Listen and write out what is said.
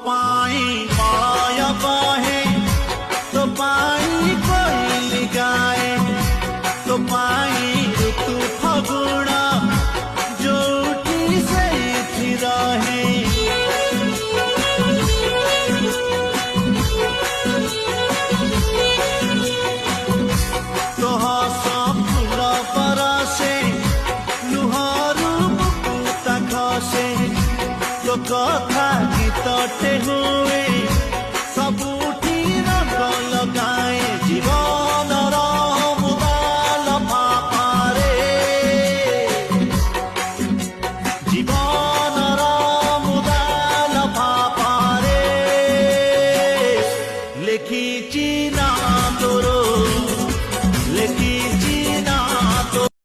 पाई माया बहे तो पाई कोई गाए तो पाई ऋतु फगुण जोठी से रहे तो सब फूल बरसे लुहरू मुकुता खसे तो कथा गीतटे हुए